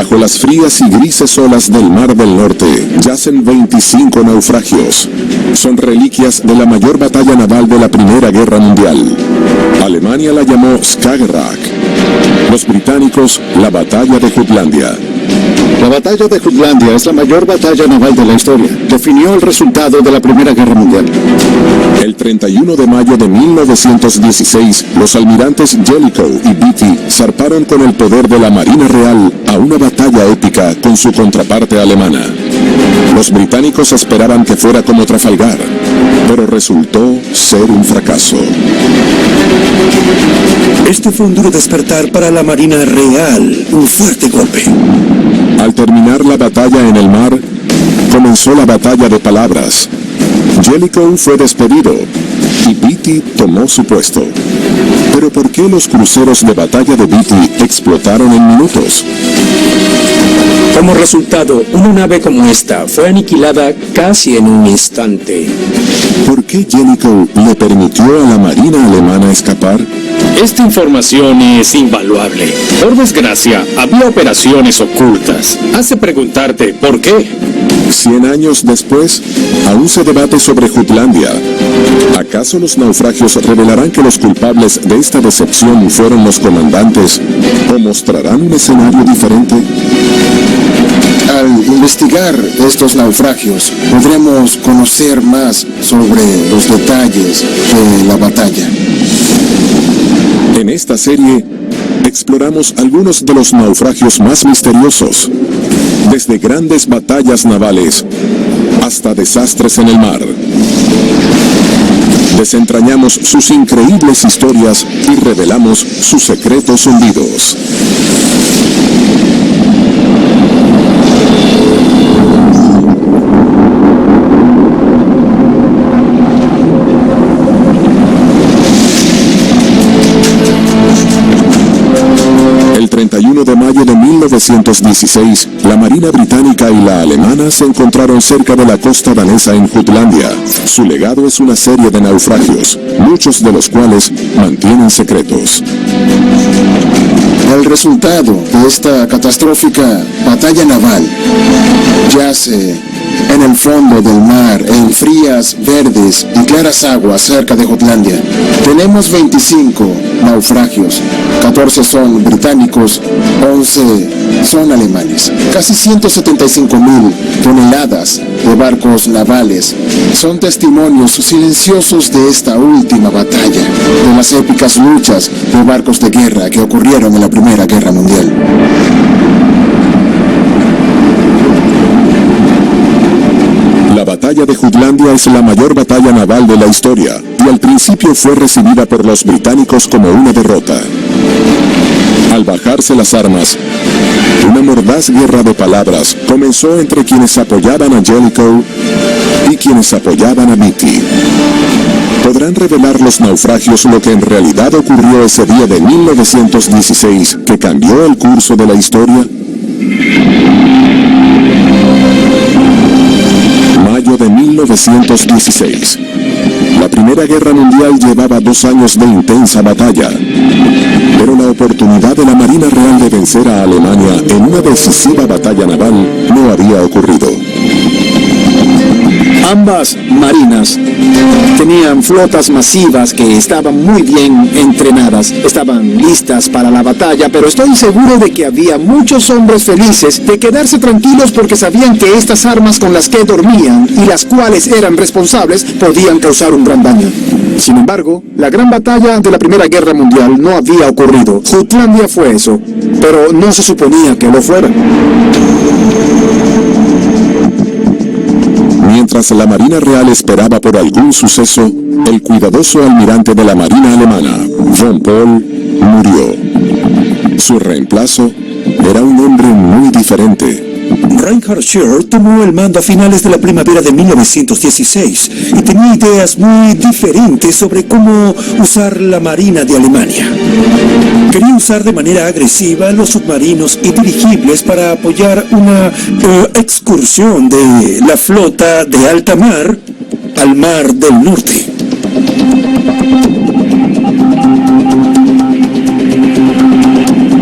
Bajo las frías y grises olas del Mar del Norte yacen 25 naufragios. Son reliquias de la mayor batalla naval de la Primera Guerra Mundial. Alemania la llamó Skagerrak. Los británicos, la Batalla de Jutlandia. La Batalla de Jutlandia es la mayor batalla naval de la historia. Definió el resultado de la Primera Guerra Mundial. El 31 de mayo de 1916, los almirantes Jellicoe y Beatty zarparon con el poder de la Marina Real a una batalla épica con su contraparte alemana. Los británicos esperaban que fuera como Trafalgar, pero resultó ser un fracaso. Este fue un duro despertar para la Marina Real, un fuerte golpe. Al terminar la batalla en el mar, comenzó la batalla de palabras. Jellicoe fue despedido y Beatty tomó su puesto. Pero ¿por qué los cruceros de batalla de Beatty explotaron en minutos? Como resultado, una nave como esta fue aniquilada casi en un instante. ¿Por qué Jellicoe le permitió a la Marina alemana escapar? Esta información es invaluable. Por desgracia, había operaciones ocultas. Hace preguntarte, ¿por qué? 100 años después, aún se debate sobre Jutlandia. ¿Acaso los naufragios revelarán que los culpables de esta decepción fueron los comandantes o mostrarán un escenario diferente? Al investigar estos naufragios, podremos conocer más sobre los detalles de la batalla. En esta serie, exploramos algunos de los naufragios más misteriosos, desde grandes batallas navales hasta desastres en el mar. Desentrañamos sus increíbles historias y revelamos sus secretos hundidos. El 31 de mayo de 1916, la Marina británica y la alemana se encontraron cerca de la costa danesa en Jutlandia. Su legado es una serie de naufragios, muchos de los cuales mantienen secretos. El resultado de esta catastrófica batalla naval yace en el fondo del mar, en frías, verdes y claras aguas cerca de Jutlandia. Tenemos 25 naufragios, 14 son británicos, 11 son alemanes. Casi 175,000 toneladas de barcos navales son testimonios silenciosos de esta última batalla, de las épicas luchas de barcos de guerra que ocurrieron en la Primera Guerra Mundial. La batalla de Jutlandia es la mayor batalla naval de la historia y al principio fue recibida por los británicos como una derrota. Al bajarse las armas, una mordaz guerra de palabras comenzó entre quienes apoyaban a Jellicoe y quienes apoyaban a Beatty. ¿Podrán revelar los naufragios lo que en realidad ocurrió ese día de 1916 que cambió el curso de la historia? Mayo de 1916. La Primera Guerra Mundial llevaba 2 años de intensa batalla, pero la oportunidad de la Marina Real de vencer a Alemania en una decisiva batalla naval no había ocurrido. Ambas marinas tenían flotas masivas que estaban muy bien entrenadas, estaban listas para la batalla, pero estoy seguro de que había muchos hombres felices de quedarse tranquilos porque sabían que estas armas con las que dormían y las cuales eran responsables podían causar un gran daño. Sin embargo, la gran batalla de la Primera Guerra Mundial no había ocurrido. Jutlandia fue eso, pero no se suponía que lo fuera. Mientras la Marina Real esperaba por algún suceso, el cuidadoso almirante de la Marina alemana, von Paul, murió. Su reemplazo era un hombre muy diferente. Reinhard Scheer tomó el mando a finales de la primavera de 1916 y tenía ideas muy diferentes sobre cómo usar la Marina de Alemania. Quería usar de manera agresiva los submarinos y dirigibles para apoyar una excursión de la flota de alta mar al Mar del Norte.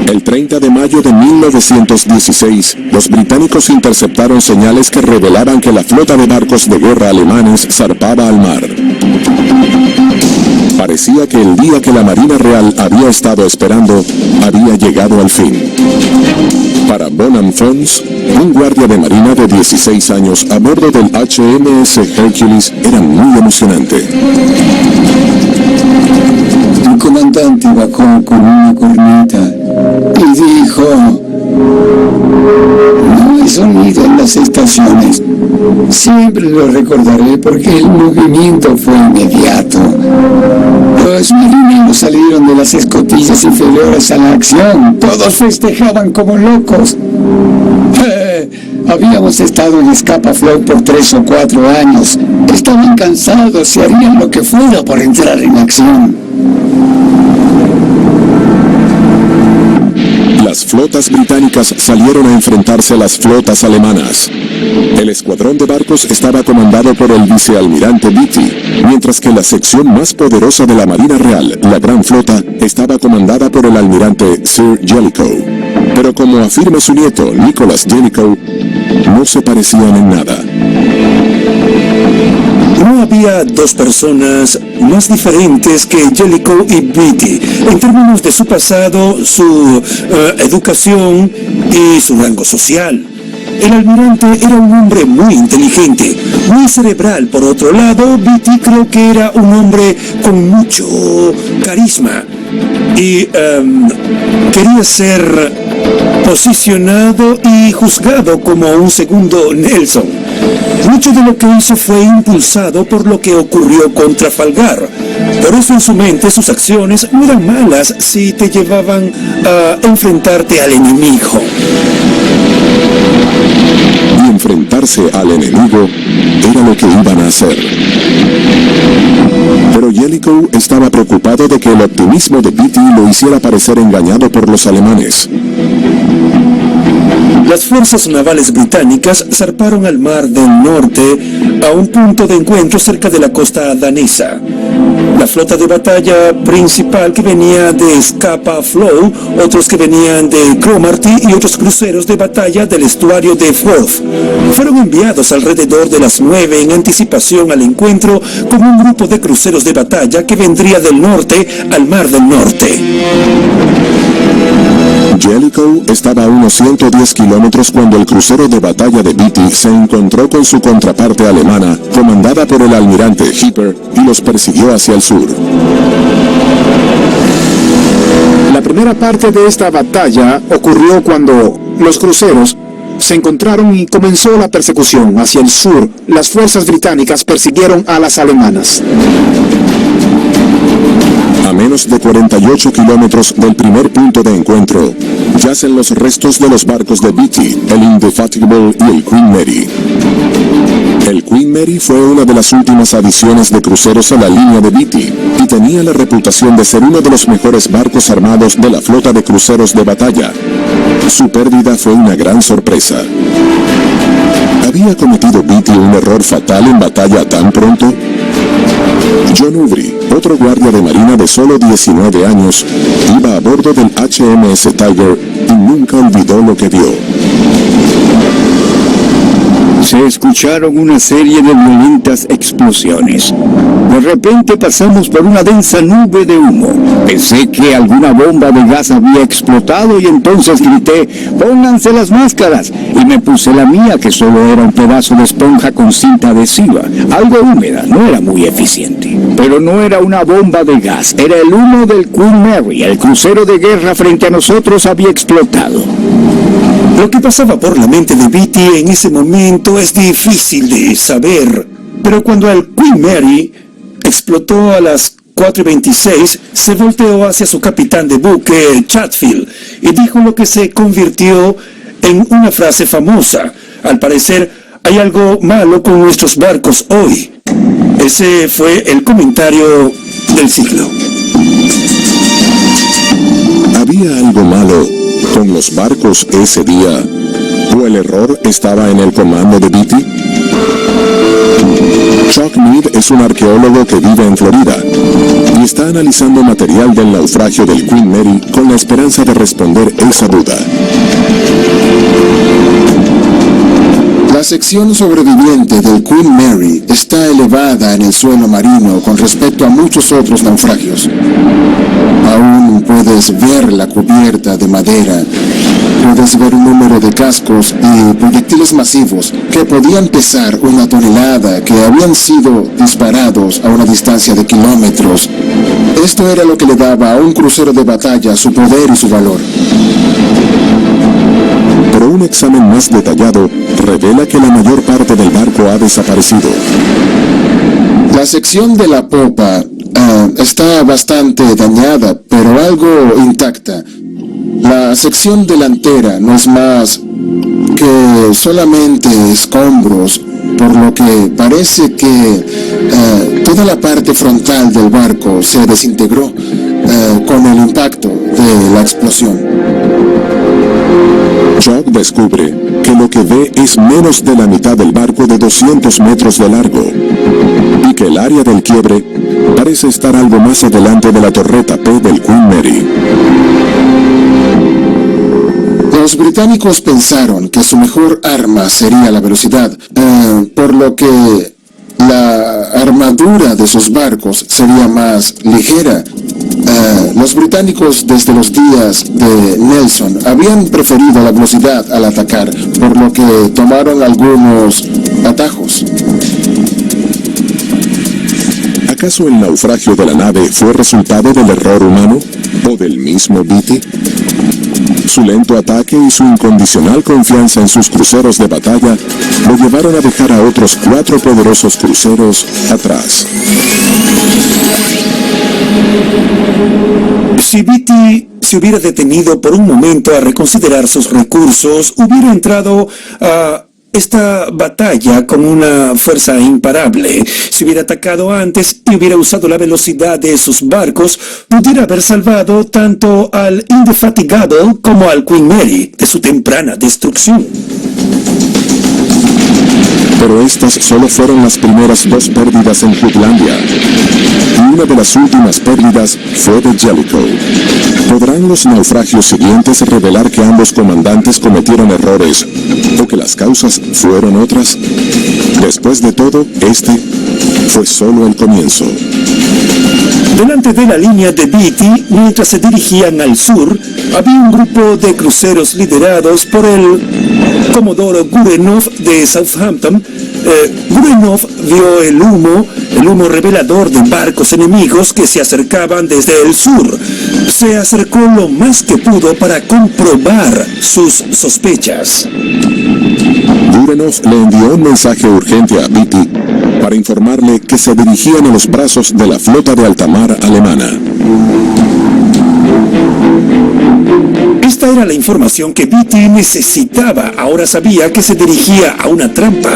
El El 30 de mayo de 1916, los británicos interceptaron señales que revelaban que la flota de barcos de guerra alemanes zarpaba al mar. Parecía que el día que la Marina Real había estado esperando había llegado al fin. Para Bonham Fons, un guardia de marina de 16 años a bordo del HMS Hercules, era muy emocionante. El comandante bajó con una corneta y dijo: no hay sonido en las estaciones. Siempre lo recordaré porque el movimiento fue inmediato. Los marineros salieron de las escotillas inferiores a la acción. Todos festejaban como locos. Habíamos estado en Scapa Flow por 3 o 4 años. Estaban cansados y harían lo que fuera por entrar en acción. Las flotas británicas salieron a enfrentarse a las flotas alemanas. El escuadrón de barcos estaba comandado por el vicealmirante Beatty, mientras que la sección más poderosa de la Marina Real, la Gran Flota, estaba comandada por el almirante Sir Jellicoe. Pero como afirma su nieto, Nicholas Jellicoe, no se parecían en nada. No había dos personas más diferentes que Jellicoe y Beatty en términos de su pasado, su educación y su rango social. El almirante era un hombre muy inteligente, muy cerebral. Por otro lado, Beatty creo que era un hombre con mucho carisma y quería ser posicionado y juzgado como un segundo Nelson. Mucho de lo que hizo fue impulsado por lo que ocurrió con Trafalgar. Por eso en su mente sus acciones no eran malas si te llevaban a enfrentarte al enemigo. Y enfrentarse al enemigo era lo que iban a hacer. Pero Jellicoe estaba preocupado de que el optimismo de Beatty lo hiciera parecer engañado por los alemanes. Las fuerzas navales británicas zarparon al Mar del Norte a un punto de encuentro cerca de la costa danesa. La flota de batalla principal que venía de Scapa Flow, otros que venían de Cromarty y otros cruceros de batalla del estuario de Forth fueron enviados alrededor de las 9 en anticipación al encuentro con un grupo de cruceros de batalla que vendría del norte al Mar del Norte. Jellicoe estaba a unos 110 kilómetros cuando el crucero de batalla de Beatty se encontró con su contraparte alemana, comandada por el almirante Hipper, y los persiguió hacia el sur. La primera parte de esta batalla ocurrió cuando los cruceros se encontraron y comenzó la persecución hacia el sur. Las fuerzas británicas persiguieron a las alemanas. A menos de 48 kilómetros del primer punto de encuentro, yacen los restos de los barcos de Beatty, el Indefatigable y el Queen Mary. El Queen Mary fue una de las últimas adiciones de cruceros a la línea de Beatty y tenía la reputación de ser uno de los mejores barcos armados de la flota de cruceros de batalla. Su pérdida fue una gran sorpresa. ¿Había cometido Beatty un error fatal en batalla tan pronto? John Ubrey, otro guardia de marina de solo 19 años, iba a bordo del HMS Tiger y nunca olvidó lo que vio. Se escucharon una serie de violentas explosiones. De repente pasamos por una densa nube de humo. Pensé que alguna bomba de gas había explotado y entonces grité: ¡pónganse las máscaras! Y me puse la mía, que solo era un pedazo de esponja con cinta adhesiva. Algo húmeda, no era muy eficiente. Pero no era una bomba de gas, era el humo del Queen Mary. El crucero de guerra frente a nosotros había explotado. Lo que pasaba por la mente de Beatty en ese momento es difícil de saber, pero cuando el Queen Mary explotó a las 4:26, se volteó hacia su capitán de buque, Chatfield, y dijo lo que se convirtió en una frase famosa: al parecer, hay algo malo con nuestros barcos hoy. Ese fue el comentario del siglo. ¿Había algo malo con los barcos ese día? ¿O el error estaba en el comando de Beatty? Chuck Mead es un arqueólogo que vive en Florida y está analizando material del naufragio del Queen Mary con la esperanza de responder esa duda. La sección sobreviviente del Queen Mary está elevada en el suelo marino con respecto a muchos otros naufragios. Aún puedes ver la cubierta de madera, puedes ver un número de cascos y proyectiles masivos que podían pesar 1 tonelada que habían sido disparados a una distancia de kilómetros. Esto era lo que le daba a un crucero de batalla su poder y su valor. Pero un examen más detallado revela que la mayor parte del barco ha desaparecido. La sección de la popa está bastante dañada, pero algo intacta. La sección delantera no es más que solamente escombros, por lo que parece que toda la parte frontal del barco se desintegró con el impacto de la explosión. Chuck descubre que lo que ve es menos de la mitad del barco de 200 metros de largo y que el área del quiebre parece estar algo más adelante de la torreta P del Queen Mary. Los británicos pensaron que su mejor arma sería la velocidad, por lo que la armadura de sus barcos sería más ligera. Los británicos desde los días de Nelson habían preferido la velocidad al atacar, por lo que tomaron algunos atajos. ¿Acaso el naufragio de la nave fue resultado del error humano o del mismo Beatty? Su lento ataque y su incondicional confianza en sus cruceros de batalla lo llevaron a dejar a otros 4 poderosos cruceros atrás. Si Beatty se hubiera detenido por un momento a reconsiderar sus recursos, hubiera entrado a esta batalla con una fuerza imparable. Si hubiera atacado antes y hubiera usado la velocidad de sus barcos, pudiera haber salvado tanto al Indefatigable como al Queen Mary de su temprana destrucción. Pero estas solo fueron las primeras 2 pérdidas en Jutlandia. Y una de las últimas pérdidas fue de Jellicoe. ¿Podrán los naufragios siguientes revelar que ambos comandantes cometieron errores o que las causas fueron otras? Después de todo, este fue solo el comienzo. Delante de la línea de Beatty, mientras se dirigían al sur, había un grupo de cruceros liderados por el Comodoro Goodenough de Southampton. Goodenough vio el humo revelador de barcos enemigos que se acercaban desde el sur. Se acercó lo más que pudo para comprobar sus sospechas. Goodenough le envió un mensaje urgente a Beatty para informarle que se dirigían a los brazos de la flota de alta mar alemana. Esta era la información que Beatty necesitaba. Ahora sabía que se dirigía a una trampa.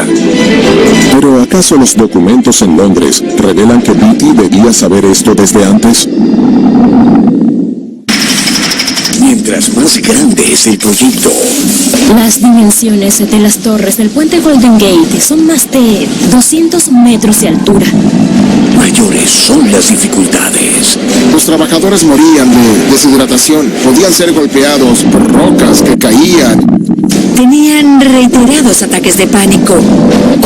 ¿Pero acaso los documentos en Londres revelan que Beatty debía saber esto desde antes? Mientras más grande es el proyecto, las dimensiones de las torres del puente Golden Gate son más de 200 metros de altura. mayores son las dificultades. Los trabajadores morían de deshidratación, podían ser golpeados por rocas que caían. Tenían reiterados ataques de pánico.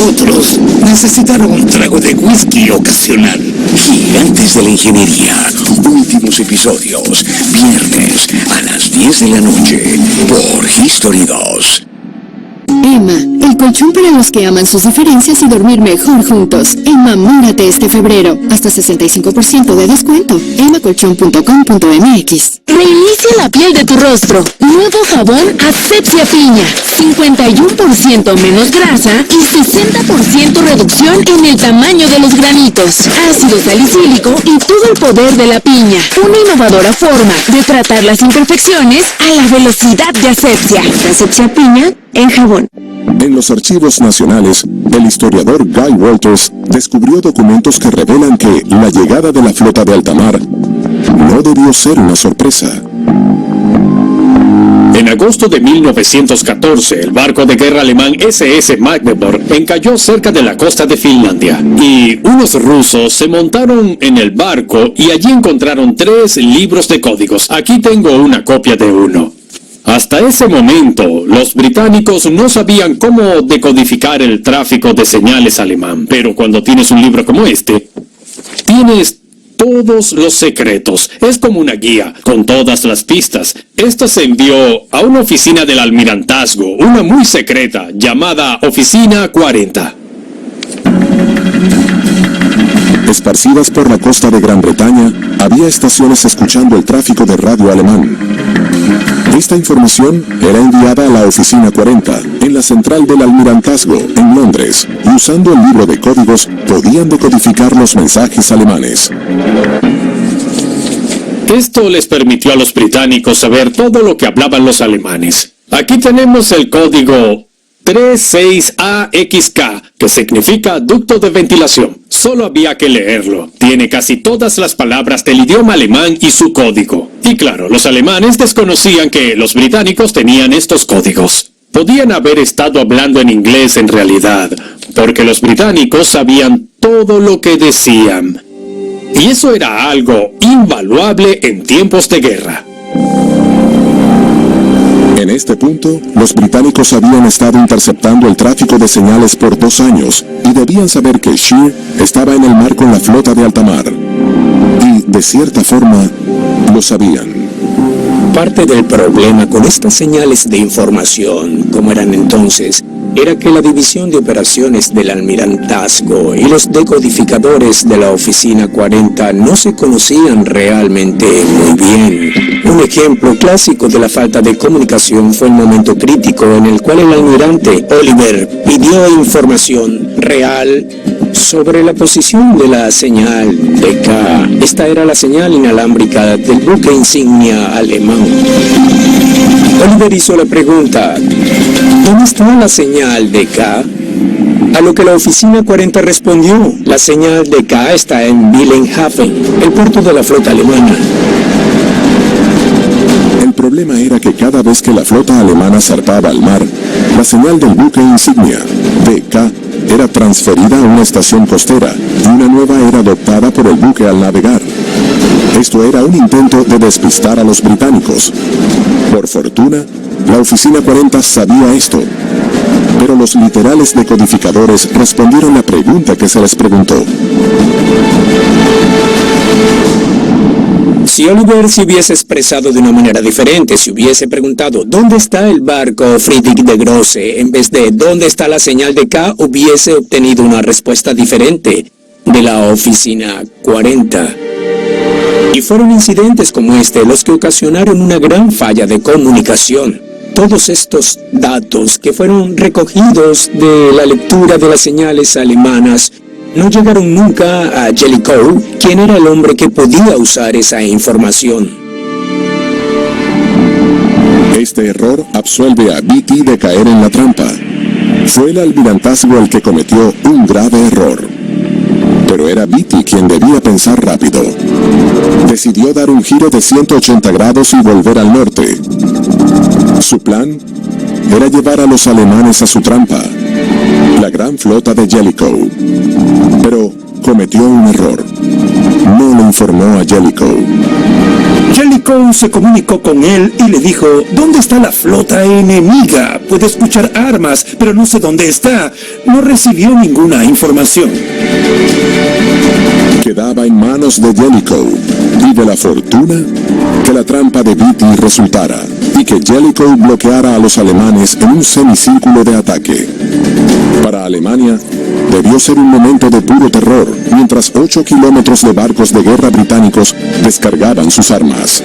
Otros necesitaron un trago de whisky ocasional. Gigantes de la ingeniería. Últimos episodios. Viernes a las 10 de la noche por History 2. Emma, el colchón para los que aman sus diferencias y dormir mejor juntos. Enamórate este febrero. Hasta 65% de descuento. emmacolchon.com.mx. Reinicia la piel de tu rostro. Nuevo jabón Asepsia Piña. 51% menos grasa y 60% reducción en el tamaño de los granitos. Ácido salicílico y todo el poder de la piña. Una innovadora forma de tratar las imperfecciones a la velocidad de Asepsia. Asepsia Piña en jabón. En los archivos nacionales, el historiador Guy Walters descubrió documentos que revelan que la llegada de la flota de alta mar no debió ser una sorpresa. En agosto de 1914, el barco de guerra alemán SS Magdeburg encalló cerca de la costa de Finlandia, y unos rusos se montaron en el barco y allí encontraron 3 libros de códigos. Aquí tengo una copia de uno. Hasta ese momento, los británicos no sabían cómo decodificar el tráfico de señales alemán, pero cuando tienes un libro como este, tienes todos los secretos. Es como una guía, con todas las pistas. Esto se envió a una oficina del almirantazgo, una muy secreta, llamada Oficina 40. Esparcidas por la costa de Gran Bretaña, había estaciones escuchando el tráfico de radio alemán. Esta información era enviada a la Oficina 40, en la central del almirantazgo, en Londres, y usando el libro de códigos, podían decodificar los mensajes alemanes. Esto les permitió a los británicos saber todo lo que hablaban los alemanes. Aquí tenemos el código 36AXK, que significa ducto de ventilación. Solo había que leerlo. Tiene casi todas las palabras del idioma alemán y su código. Y claro, los alemanes desconocían que los británicos tenían estos códigos. Podían haber estado hablando en inglés en realidad, porque los británicos sabían todo lo que decían. Y eso era algo invaluable en tiempos de guerra. En este punto, los británicos habían estado interceptando el tráfico de señales por 2 años y debían saber que Scheer estaba en el mar con la flota de alta mar. Y, de cierta forma, lo sabían. Parte del problema con estas señales de información, como eran entonces, era que la división de operaciones del almirantazgo y los decodificadores de la Oficina 40 no se conocían realmente muy bien. Un ejemplo clásico de la falta de comunicación fue el momento crítico en el cual el almirante Oliver pidió información real sobre la posición de la señal DK. Esta era la señal inalámbrica del buque insignia alemán. Oliver hizo la pregunta: ¿dónde está la señal DK? A lo que la Oficina 40 respondió: la señal DK está en Wilhelmshaven, el puerto de la flota alemana. El problema era que cada vez que la flota alemana zarpaba al mar, la señal del buque insignia, DK, era transferida a una estación costera y una nueva era adoptada por el buque al navegar. Esto era un intento de despistar a los británicos. Por fortuna, la Oficina 40 sabía esto, pero los literales decodificadores respondieron la pregunta que se les preguntó. Si Oliver se hubiese expresado de una manera diferente, si hubiese preguntado ¿dónde está el barco Friedrich de Grosse? En vez de ¿dónde está la señal de K?, hubiese obtenido una respuesta diferente de la Oficina 40. Y fueron incidentes como este los que ocasionaron una gran falla de comunicación. Todos estos datos que fueron recogidos de la lectura de las señales alemanas no llegaron nunca a Jellicoe, quien era el hombre que podía usar esa información. Este error absuelve a Beatty de caer en la trampa. Fue el almirantazgo el que cometió un grave error. Pero era Beatty quien debía pensar rápido. Decidió dar un giro de 180 grados y volver al norte. Su plan era llevar a los alemanes a su trampa, la gran flota de Jellicoe. Pero cometió un error. No le informó a Jellicoe. Jellicoe se comunicó con él y le dijo: ¿dónde está la flota enemiga? Puede escuchar armas, pero no sé dónde está. No recibió ninguna información. Quedaba en manos de Jellicoe y de la fortuna que la trampa de Beatty resultara y que Jellicoe bloqueara a los alemanes en un semicírculo de ataque. Para Alemania, debió ser un momento de puro terror, mientras 8 kilómetros de barcos de guerra británicos descargaban sus armas.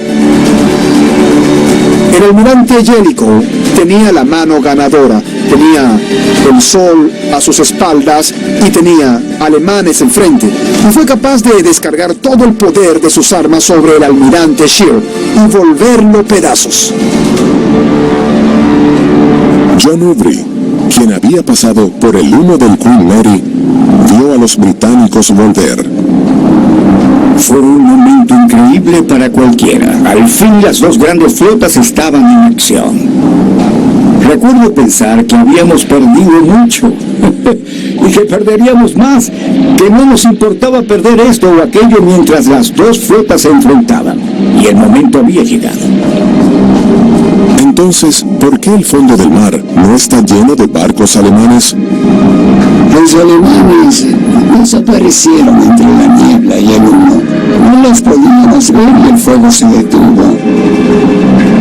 El almirante Jellicoe tenía la mano ganadora, tenía el sol a sus espaldas y tenía alemanes enfrente, y fue capaz de descargar todo el poder de sus armas sobre el almirante Scheer y volverlo pedazos. John Aubrey, quien había pasado por el humo del Queen Mary, vio a los británicos volver. Fue un momento increíble para cualquiera. Al fin las dos grandes flotas estaban en acción. Recuerdo pensar que habíamos perdido mucho y que perderíamos más, que no nos importaba perder esto o aquello mientras las dos flotas se enfrentaban. Y el momento había llegado. Entonces, ¿por qué el fondo del mar no está lleno de barcos alemanes? Los alemanes desaparecieron entre la niebla y el humo. No los podíamos ver y el fuego se detuvo.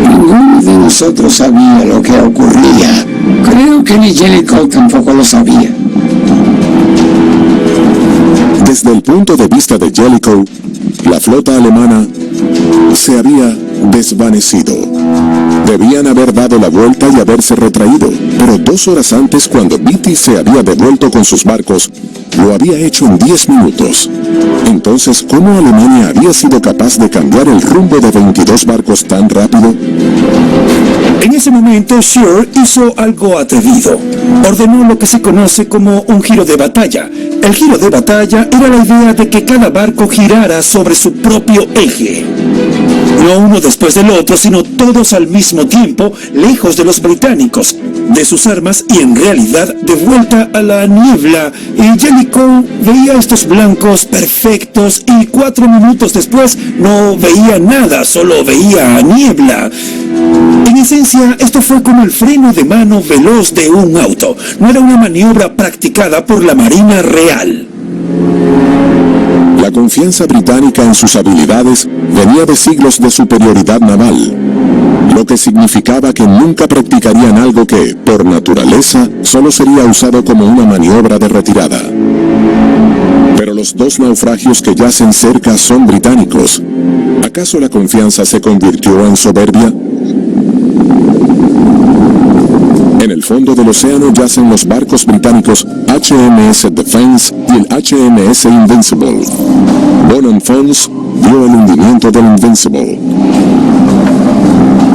Ninguno de nosotros sabía lo que ocurría. Creo que ni Jellicoe tampoco lo sabía. Desde el punto de vista de Jellicoe, la flota alemana se había desvanecido. Debían haber dado la vuelta y haberse retraído, pero 2 horas antes, cuando Beatty se había devuelto con sus barcos, lo había hecho en 10 minutos. Entonces, ¿cómo Alemania había sido capaz de cambiar el rumbo de 22 barcos tan rápido? En ese momento, Scheer hizo algo atrevido. Ordenó lo que se conoce como un giro de batalla. El giro de batalla era la idea de que cada barco girara sobre su propio eje. No uno después del otro, sino todos al mismo tiempo, lejos de los británicos, de sus armas y en realidad de vuelta a la niebla. Y Jellicoe veía estos blancos perfectos y 4 minutos después no veía nada, solo veía niebla. En esencia, esto fue como el freno de mano veloz de un auto. No era una maniobra practicada por la Marina Real. La confianza británica en sus habilidades venía de siglos de superioridad naval, lo que significaba que nunca practicarían algo que, por naturaleza, solo sería usado como una maniobra de retirada. Pero los 2 naufragios que yacen cerca son británicos. ¿Acaso la confianza se convirtió en soberbia? En el fondo del océano yacen los barcos británicos HMS Defense y el HMS Invincible. Bonne-Fonds vio el hundimiento del Invincible.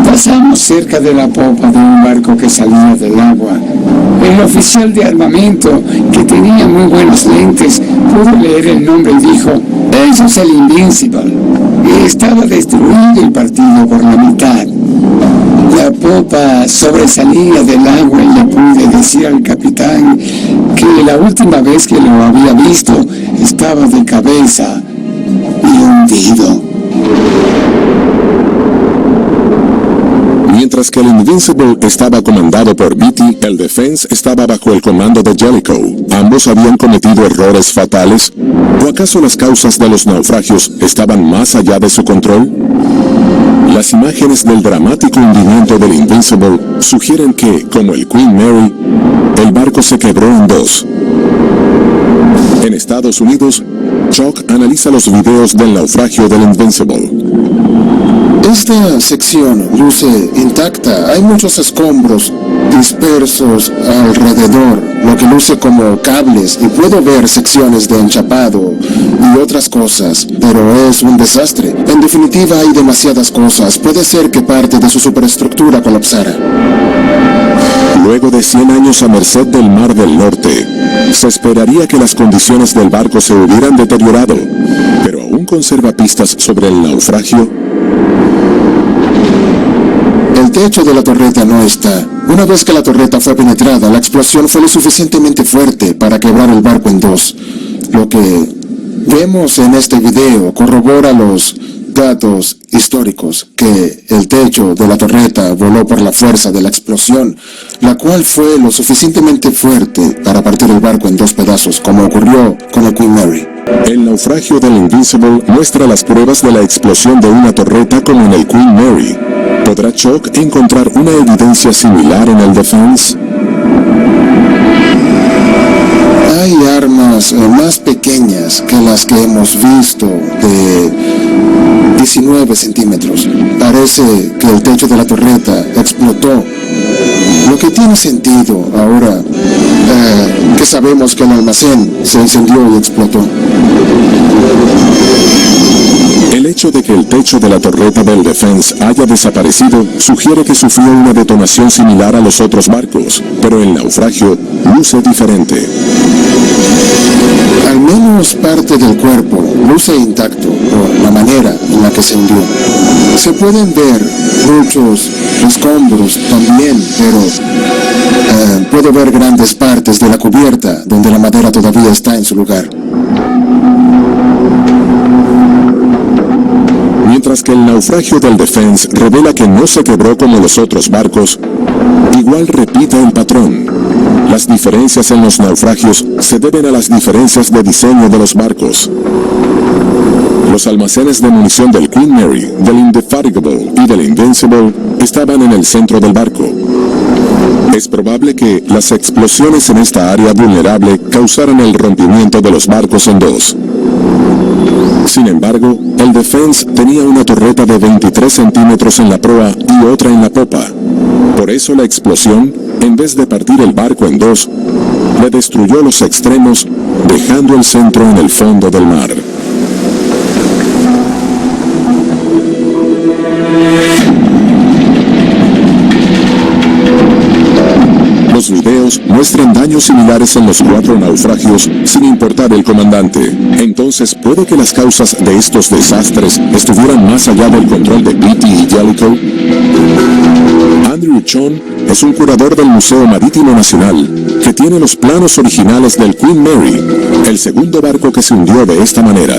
Pasamos cerca de la popa de un barco que salía del agua. El oficial de armamento, que tenía muy buenos lentes, pudo leer el nombre y dijo: "Eso es el Invincible". Y estaba destruido y partido por la mitad. La popa sobresalía del agua y le pude decir al capitán que la última vez que lo había visto estaba de cabeza y hundido. Mientras que el Invincible estaba comandado por Beatty, el Defense estaba bajo el comando de Jellicoe. ¿Ambos habían cometido errores fatales? ¿O acaso las causas de los naufragios estaban más allá de su control? Las imágenes del dramático hundimiento del Invincible sugieren que, como el Queen Mary, el barco se quebró en 2. En Estados Unidos, Chuck analiza los videos del naufragio del Invincible. Esta sección luce intacta. Hay muchos escombros dispersos alrededor, lo que luce como cables, y puedo ver secciones de enchapado y otras cosas, pero es un desastre. En definitiva, hay demasiadas cosas. Puede ser que parte de su superestructura colapsara. Luego de 100 años a merced del Mar del Norte, se esperaría que las condiciones del barco se hubieran deteriorado, pero aún conserva pistas sobre el naufragio. El techo de la torreta no está. Una vez que la torreta fue penetrada, la explosión fue lo suficientemente fuerte para quebrar el barco en 2. Lo que vemos en este video corrobora los datos históricos, que el techo de la torreta voló por la fuerza de la explosión, la cual fue lo suficientemente fuerte para partir el barco en 2 pedazos, como ocurrió con el Queen Mary. El naufragio del Invincible muestra las pruebas de la explosión de una torreta como en el Queen Mary. ¿Podrá Chuck encontrar una evidencia similar en el Defense? Hay armas más pequeñas que las que hemos visto, de 19 centímetros. Parece que el techo de la torreta explotó, lo que tiene sentido ahora que sabemos que el almacén se incendió y explotó. El hecho de que el techo de la torreta del Defense haya desaparecido sugiere que sufrió una detonación similar a los otros barcos, pero el naufragio luce diferente. Al menos parte del cuerpo luce intacto por la manera en la que se hundió. Se pueden ver muchos escombros también, pero puedo ver grandes partes de la cubierta donde la madera todavía está en su lugar. Mientras que el naufragio del Defense revela que no se quebró como los otros barcos, igual repite el patrón. Las diferencias en los naufragios se deben a las diferencias de diseño de los barcos. Los almacenes de munición del Queen Mary, del Indefatigable y del Invincible estaban en el centro del barco. Es probable que las explosiones en esta área vulnerable causaran el rompimiento de los barcos en dos. Sin embargo, el Defense tenía una torreta de 23 centímetros en la proa y otra en la popa. Por eso la explosión, en vez de partir el barco en dos, le destruyó los extremos, dejando el centro en el fondo del mar. Los videos muestran daños similares en los 4 naufragios, sin importar el comandante. Entonces, ¿puede que las causas de estos desastres estuvieran más allá del control de Beatty y Jellicoe? Andrew Chon es un curador del Museo Marítimo Nacional que tiene los planos originales del Queen Mary, el segundo barco que se hundió de esta manera.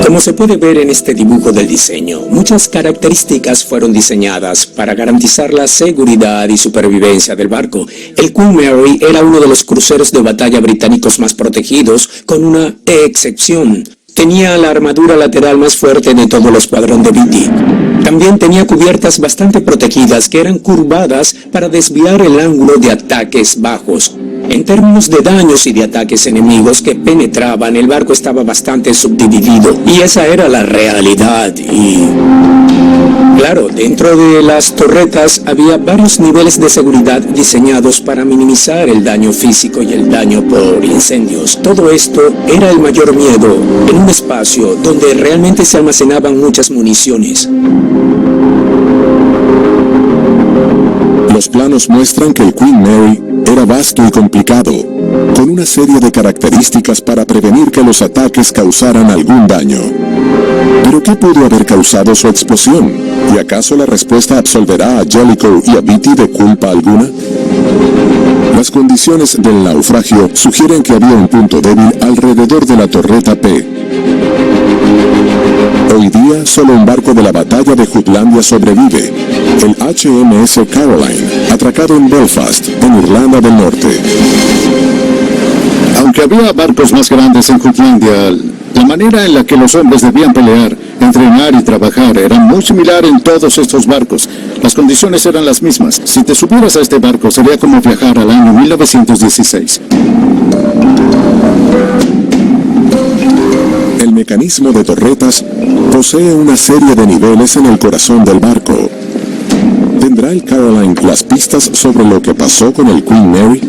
Como se puede ver en este dibujo del diseño, muchas características fueron diseñadas para garantizar la seguridad y supervivencia del barco. El Queen Mary era uno de los cruceros de batalla británicos más protegidos, con una excepción. Tenía la armadura lateral más fuerte de todo el escuadrón de Beatty. También tenía cubiertas bastante protegidas que eran curvadas para desviar el ángulo de ataques bajos. En términos de daños y de ataques enemigos que penetraban, el barco estaba bastante subdividido. Y esa era la realidad. Y claro, dentro de las torretas había varios niveles de seguridad diseñados para minimizar el daño físico y el daño por incendios. Todo esto era el mayor miedo en un espacio donde realmente se almacenaban muchas municiones. Los planos muestran que el Queen Mary era vasto y complicado, con una serie de características para prevenir que los ataques causaran algún daño. ¿Pero qué pudo haber causado su explosión? ¿Y acaso la respuesta absolverá a Jellicoe y a Beatty de culpa alguna? Las condiciones del naufragio sugieren que había un punto débil alrededor de la torreta P. Hoy día, solo un barco de la batalla de Jutlandia sobrevive, el HMS Caroline, atracado en Belfast, en Irlanda del Norte. Aunque había barcos más grandes en Jutlandia, la manera en la que los hombres debían pelear, entrenar y trabajar era muy similar en todos estos barcos. Las condiciones eran las mismas. Si te subieras a este barco, sería como viajar al año 1916. El mecanismo de torretas posee una serie de niveles en el corazón del barco. ¿Tendrá el Caroline las pistas sobre lo que pasó con el Queen Mary?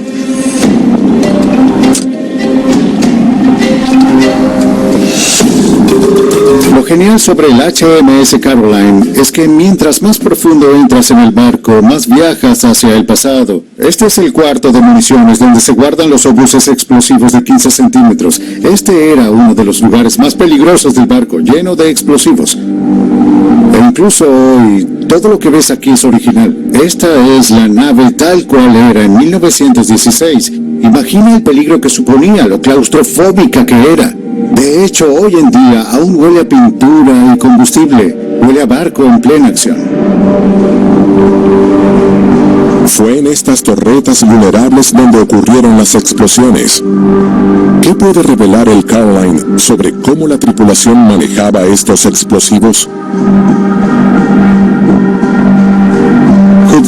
Lo genial sobre el HMS Caroline es que mientras más profundo entras en el barco, más viajas hacia el pasado. Este es el cuarto de municiones donde se guardan los obuses explosivos de 15 centímetros. Este era uno de los lugares más peligrosos del barco, lleno de explosivos. E incluso hoy, todo lo que ves aquí es original. Esta es la nave tal cual era en 1916. Imagina el peligro que suponía, lo claustrofóbica que era. De hecho, hoy en día aún huele a pintura y combustible. Huele a barco en plena acción. Fue en estas torretas vulnerables donde ocurrieron las explosiones. ¿Qué puede revelar el Caroline sobre cómo la tripulación manejaba estos explosivos?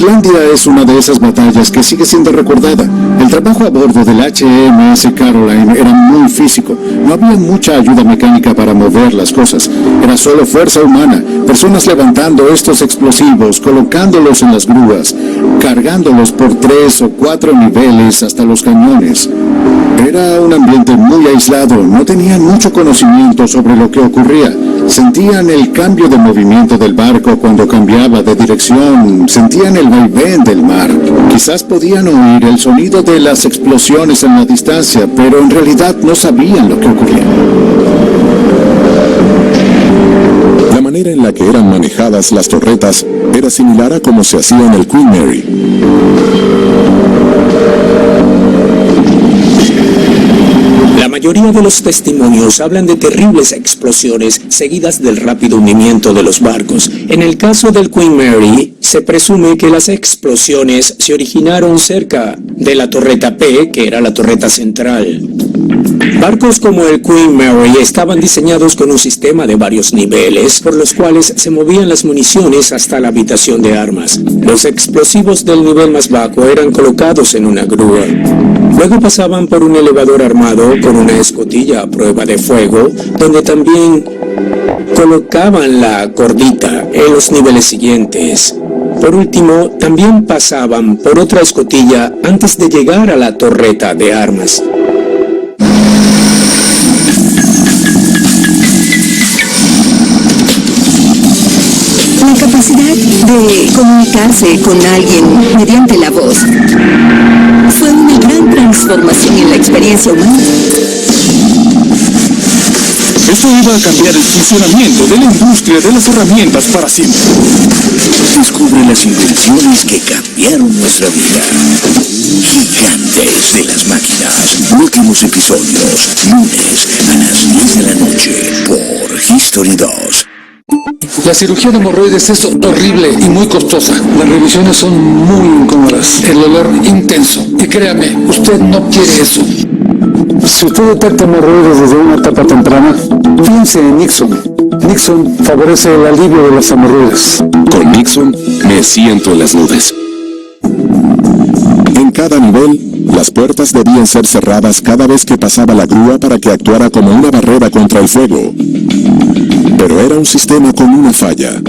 Jutlandia es una de esas batallas que sigue siendo recordada. El trabajo a bordo del HMS Caroline era muy físico. No había mucha ayuda mecánica para mover las cosas. Era solo fuerza humana, personas levantando estos explosivos, colocándolos en las grúas, cargándolos por 3 o 4 niveles hasta los cañones. Era un ambiente muy aislado, no tenían mucho conocimiento sobre lo que ocurría. Sentían el cambio de movimiento del barco cuando cambiaba de dirección, sentían el vaivén del mar. Quizás podían oír el sonido de las explosiones en la distancia, pero en realidad no sabían lo que ocurría. La manera en la que eran manejadas las torretas era similar a como se hacía en el Queen Mary. La mayoría de los testimonios hablan de terribles explosiones seguidas del rápido hundimiento de los barcos. En el caso del Queen Mary, se presume que las explosiones se originaron cerca de la torreta P, que era la torreta central. Barcos como el Queen Mary estaban diseñados con un sistema de varios niveles, por los cuales se movían las municiones hasta la habitación de armas. Los explosivos del nivel más bajo eran colocados en una grúa. Luego pasaban por un elevador armado con una escotilla a prueba de fuego, donde también colocaban la cordita en los niveles siguientes. Por último, también pasaban por otra escotilla antes de llegar a la torreta de armas. La capacidad de comunicarse con alguien mediante la voz fue una gran transformación en la experiencia humana. Esto iba a cambiar el funcionamiento de la industria de las herramientas para siempre. Descubre las invenciones que cambiaron nuestra vida. Gigantes de las máquinas. Últimos episodios, lunes a las 10 de la noche por History 2. La cirugía de hemorroides es horrible y muy costosa. Las revisiones son muy incómodas. El olor intenso. Y créame, usted no quiere eso. Si usted detecta hemorroides desde una etapa temprana, piense en Nixon. Nixon favorece el alivio de las hemorroides. Con Nixon me siento en las nubes. En cada nivel, las puertas debían ser cerradas cada vez que pasaba la grúa para que actuara como una barrera contra el fuego. Pero era un sistema con una falla.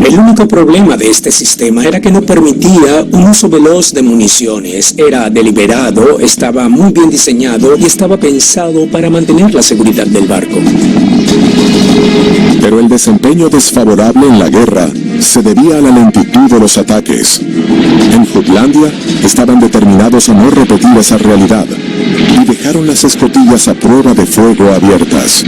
El único problema de este sistema era que no permitía un uso veloz de municiones. Era deliberado, estaba muy bien diseñado y estaba pensado para mantener la seguridad del barco. Pero el desempeño desfavorable en la guerra se debía a la lentitud de los ataques. En Jutlandia estaban determinados a no repetir esa realidad y dejaron las escotillas a prueba de fuego abiertas.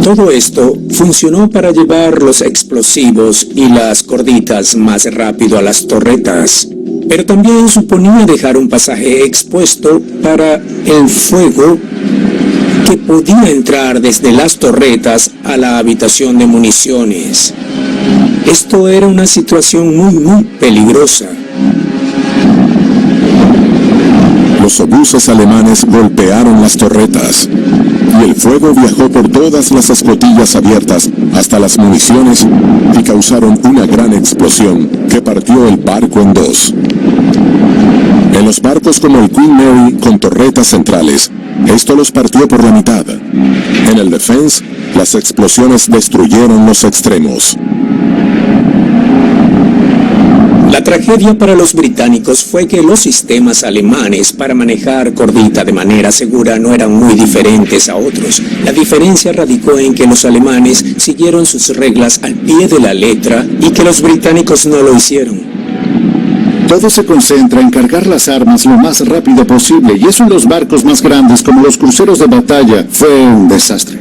Todo esto funcionó para llevar los explosivos y las corditas más rápido a las torretas, pero también suponía dejar un pasaje expuesto para el fuego que podía entrar desde las torretas a la habitación de municiones. Esto era una situación muy peligrosa. Los obuses alemanes golpearon las torretas y el fuego viajó por todas las escotillas abiertas hasta las municiones y causaron una gran explosión que partió el barco en dos. En los barcos como el Queen Mary con torretas centrales, esto los partió por la mitad. En el Defense, las explosiones destruyeron los extremos. La tragedia para los británicos fue que los sistemas alemanes para manejar cordita de manera segura no eran muy diferentes a otros. La diferencia radicó en que los alemanes siguieron sus reglas al pie de la letra y que los británicos no lo hicieron. Todo se concentra en cargar las armas lo más rápido posible, y eso en los barcos más grandes como los cruceros de batalla fue un desastre.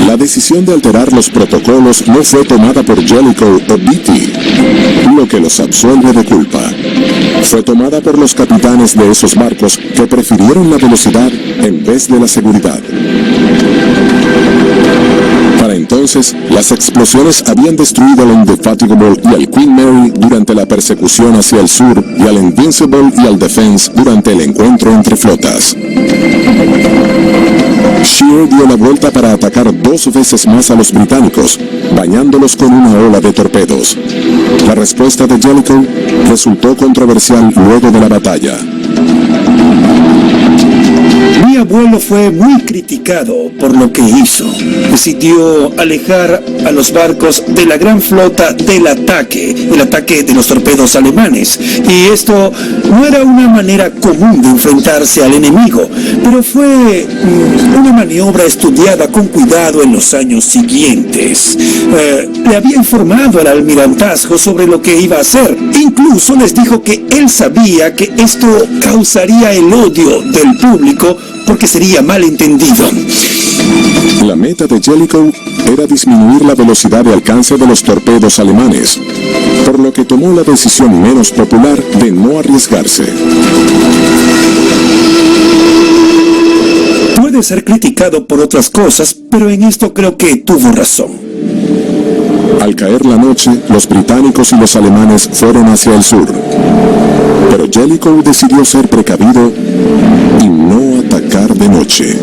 La decisión de alterar los protocolos no fue tomada por Jellicoe o Beatty, lo que los absuelve de culpa. Fue tomada por los capitanes de esos barcos que prefirieron la velocidad en vez de la seguridad. Para entonces, entonces, las explosiones habían destruido al Indefatigable y al Queen Mary durante la persecución hacia el sur y al Invincible y al Defense durante el encuentro entre flotas. Shear dio la vuelta para atacar 2 veces más a los británicos, bañándolos con una ola de torpedos. La respuesta de Jellicoe resultó controversial luego de la batalla. Mi abuelo fue muy criticado por lo que hizo. Decidió alejar a los barcos de la gran flota del ataque, el ataque de los torpedos alemanes. Y esto no era una manera común de enfrentarse al enemigo, pero fue una maniobra estudiada con cuidado en los años siguientes. Le había informado al almirantazgo sobre lo que iba a hacer. Incluso les dijo que él sabía que esto causaría el odio del público porque sería malentendido. La meta de Jellicoe era disminuir la velocidad de alcance de los torpedos alemanes, por lo que tomó la decisión menos popular de no arriesgarse. Puede ser criticado por otras cosas, pero en esto creo que tuvo razón. Al caer la noche, los británicos y los alemanes fueron hacia el sur. Pero Jellicoe decidió ser precavido y no atacar de noche.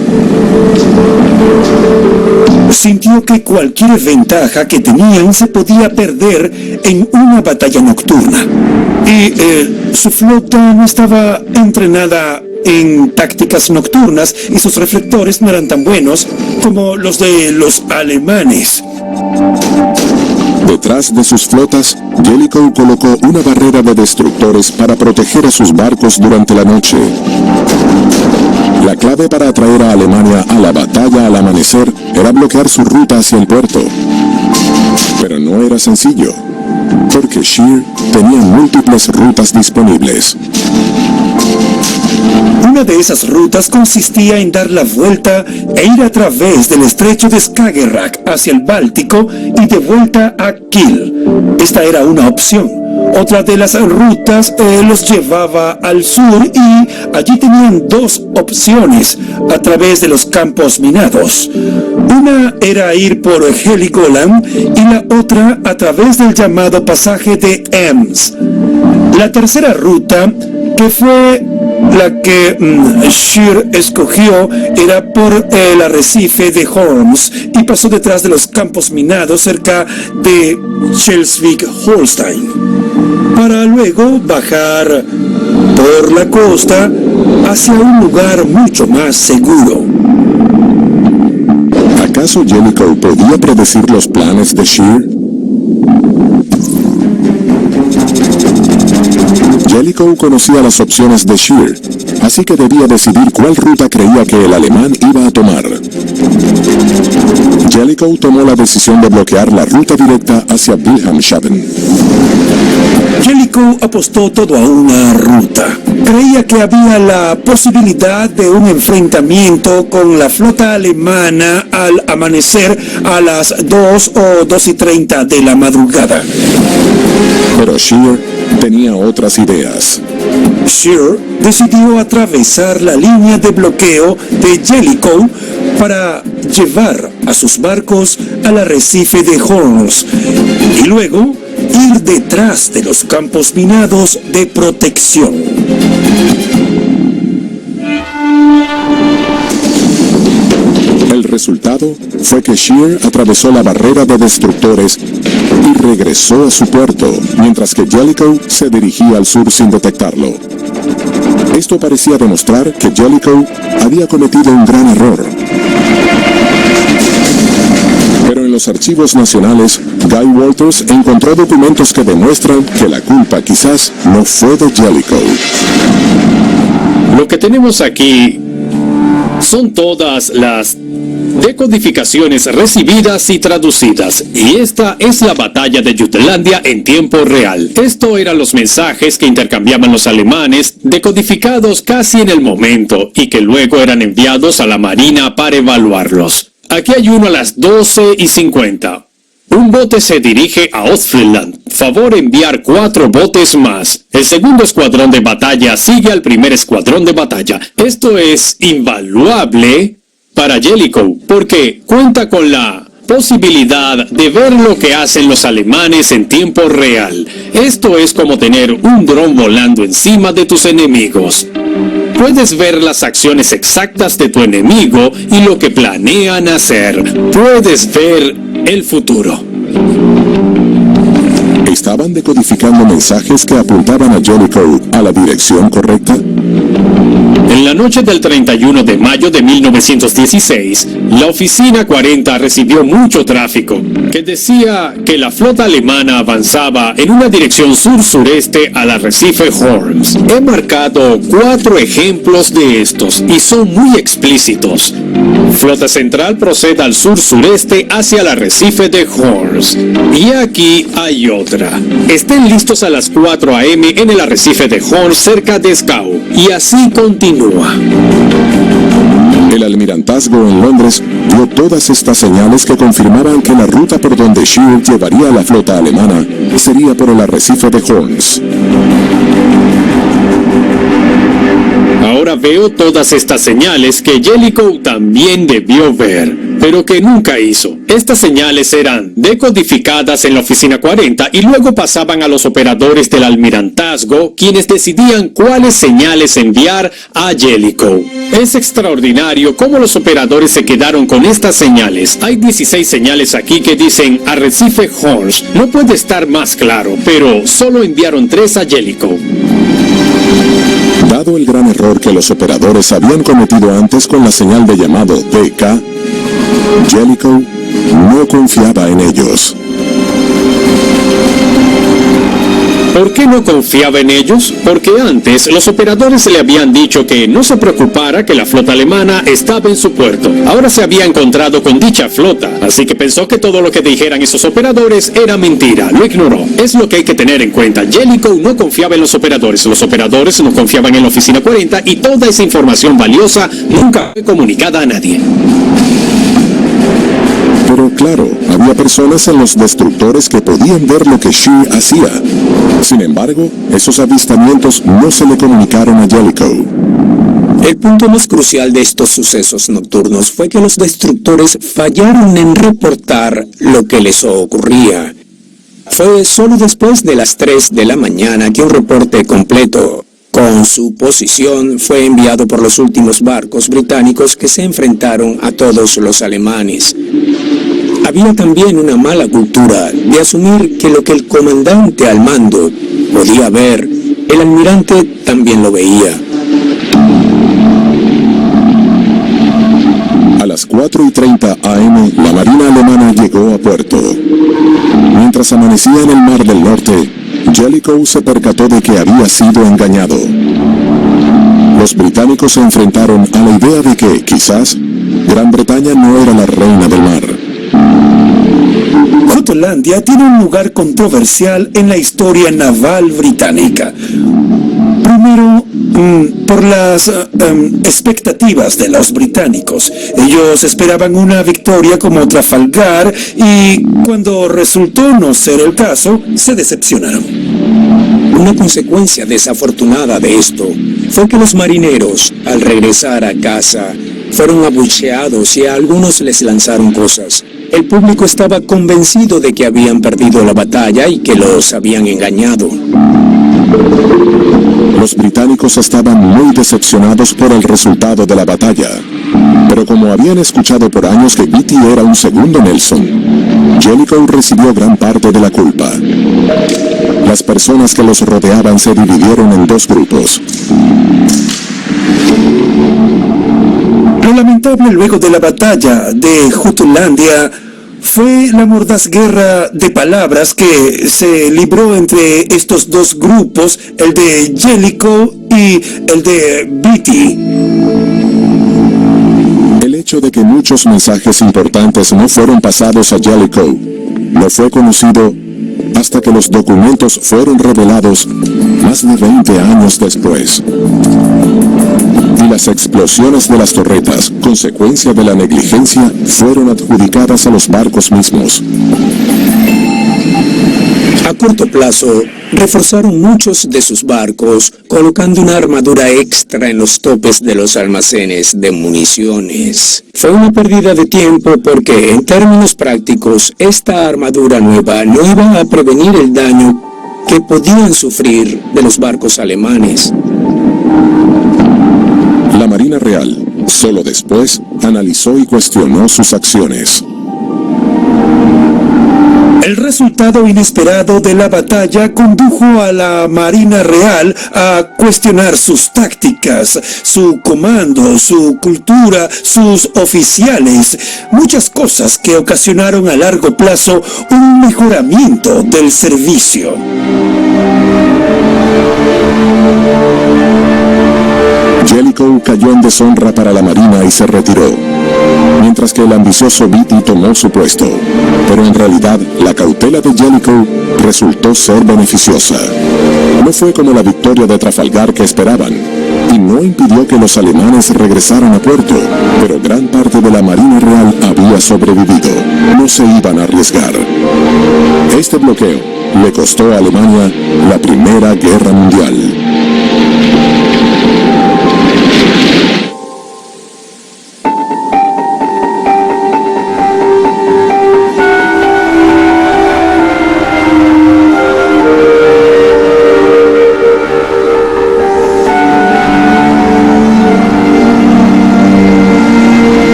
Sintió que cualquier ventaja que tenían se podía perder en una batalla nocturna. Y su flota no estaba entrenada en tácticas nocturnas y sus reflectores no eran tan buenos como los de los alemanes. Detrás de sus flotas, Jellicoe colocó una barrera de destructores para proteger a sus barcos durante la noche. La clave para atraer a Alemania a la batalla al amanecer era bloquear su ruta hacia el puerto. Pero no era sencillo, porque Shear tenía múltiples rutas disponibles. Una de esas rutas consistía en dar la vuelta e ir a través del estrecho de Skagerrak hacia el Báltico y de vuelta a Kiel. Esta era una opción. Otra de las rutas los llevaba al sur y allí tenían 2 opciones a través de los campos minados. Una era ir por Heligoland y la otra a través del llamado pasaje de Ems. La tercera ruta, que fue la que Shear escogió, era por el arrecife de Horms y pasó detrás de los campos minados cerca de Schleswig-Holstein, para luego bajar por la costa hacia un lugar mucho más seguro. ¿Acaso Jellicoe podía predecir los planes de Shear? Jellicoe conocía las opciones de Shear, así que debía decidir cuál ruta creía que el alemán iba a tomar. Jellicoe tomó la decisión de bloquear la ruta directa hacia Wilhelmshaven. Jellicoe apostó todo a una ruta. Creía que había la posibilidad de un enfrentamiento con la flota alemana al amanecer a las 2 o 2:30 de la madrugada. Pero Shear tenía otras ideas. Shear decidió atravesar la línea de bloqueo de Jellicoe para llevar a sus barcos al arrecife de Horns y luego ir detrás de los campos minados de protección. El resultado fue que Shear atravesó la barrera de destructores y regresó a su puerto, mientras que Jellicoe se dirigía al sur sin detectarlo. Esto parecía demostrar que Jellicoe había cometido un gran error. Pero en los archivos nacionales, Guy Walters encontró documentos que demuestran que la culpa quizás no fue de Jellicoe. Lo que tenemos aquí son todas las decodificaciones recibidas y traducidas, y esta es la batalla de Jutlandia en tiempo real. Esto eran los mensajes que intercambiaban los alemanes, decodificados casi en el momento, y que luego eran enviados a la marina para evaluarlos. Aquí hay uno a las 12:50. Un bote se dirige a Ostfriesland. Favor enviar 4 botes más. El segundo escuadrón de batalla sigue al primer escuadrón de batalla. Esto es invaluable para Jellicoe, porque cuenta con la posibilidad de ver lo que hacen los alemanes en tiempo real. Esto es como tener un dron volando encima de tus enemigos. Puedes ver las acciones exactas de tu enemigo y lo que planean hacer. Puedes ver el futuro. ¿Estaban decodificando mensajes que apuntaban a Jellicoe a la dirección correcta? En la noche del 31 de mayo de 1916, la Oficina 40 recibió mucho tráfico, que decía que la flota alemana avanzaba en una dirección sur-sureste al arrecife Horns. He marcado 4 ejemplos de estos y son muy explícitos. Flota Central procede al sur-sureste hacia el arrecife de Horns. Y aquí hay otra. Estén listos a las 4 a.m. en el arrecife de Horns cerca de Scaw. Y así continúa. El almirantazgo en Londres dio todas estas señales que confirmaban que la ruta por donde Scheer llevaría a la flota alemana sería por el arrecife de Horns. Ahora veo todas estas señales que Jellicoe también debió ver, pero que nunca hizo. Estas señales eran decodificadas en la Oficina 40 y luego pasaban a los operadores del almirantazgo, quienes decidían cuáles señales enviar a Jellicoe. Es extraordinario cómo los operadores se quedaron con estas señales. Hay 16 señales aquí que dicen arrecife Horns. No puede estar más claro, pero solo enviaron 3 a Jellicoe. Dado el gran error que los operadores habían cometido antes con la señal de llamado DK, Jellicoe no confiaba en ellos. ¿Por qué no confiaba en ellos? Porque antes los operadores le habían dicho que no se preocupara, que la flota alemana estaba en su puerto. Ahora se había encontrado con dicha flota, así que pensó que todo lo que dijeran esos operadores era mentira. Lo ignoró. Es lo que hay que tener en cuenta. Jellicoe no confiaba en los operadores no confiaban en la Oficina 40 y toda esa información valiosa nunca fue comunicada a nadie. Pero claro, había personas en los destructores que podían ver lo que Scheer hacía. Sin embargo, esos avistamientos no se le comunicaron a Jellicoe. El punto más crucial de estos sucesos nocturnos fue que los destructores fallaron en reportar lo que les ocurría. Fue solo después de las 3 de la mañana que un reporte completo con su posición fue enviado por los últimos barcos británicos que se enfrentaron a todos los alemanes. Había también una mala cultura de asumir que lo que el comandante al mando podía ver, el almirante también lo veía. A las 4:30 a.m., la Marina alemana llegó a puerto. Mientras amanecía en el Mar del Norte, Jellicoe se percató de que había sido engañado. Los británicos se enfrentaron a la idea de que, quizás, Gran Bretaña no era la reina del mar. Jutlandia tiene un lugar controversial en la historia naval británica. Primero, por las expectativas de los británicos. Ellos esperaban una victoria como Trafalgar y cuando resultó no ser el caso, se decepcionaron. Una consecuencia desafortunada de esto fue que los marineros, al regresar a casa, fueron abucheados y a algunos les lanzaron cosas. El público estaba convencido de que habían perdido la batalla y que los habían engañado. Los británicos estaban muy decepcionados por el resultado de la batalla. Pero como habían escuchado por años que Beatty era un segundo Nelson, Jellicoe recibió gran parte de la culpa. Las personas que los rodeaban se dividieron en 2 grupos. Lo lamentable luego de la batalla de Jutlandia fue la mordaz guerra de palabras que se libró entre estos 2 grupos, el de Jellicoe y el de Beatty. El hecho de que muchos mensajes importantes no fueron pasados a Jellicoe no fue conocido hasta que los documentos fueron revelados más de 20 años después. Y las explosiones de las torretas, consecuencia de la negligencia, fueron adjudicadas a los barcos mismos. A corto plazo, reforzaron muchos de sus barcos, colocando una armadura extra en los topes de los almacenes de municiones. Fue una pérdida de tiempo porque, en términos prácticos, esta armadura nueva no iba a prevenir el daño que podían sufrir de los barcos alemanes. La Marina Real, solo después, analizó y cuestionó sus acciones. El resultado inesperado de la batalla condujo a la Marina Real a cuestionar sus tácticas, su comando, su cultura, sus oficiales, muchas cosas que ocasionaron a largo plazo un mejoramiento del servicio. Jellicoe cayó en deshonra para la Marina y se retiró, mientras que el ambicioso Beatty tomó su puesto. Pero en realidad, la cautela de Jellicoe resultó ser beneficiosa. No fue como la victoria de Trafalgar que esperaban, y no impidió que los alemanes regresaran a puerto, pero gran parte de la Marina Real había sobrevivido. No se iban a arriesgar. Este bloqueo le costó a Alemania la Primera Guerra Mundial.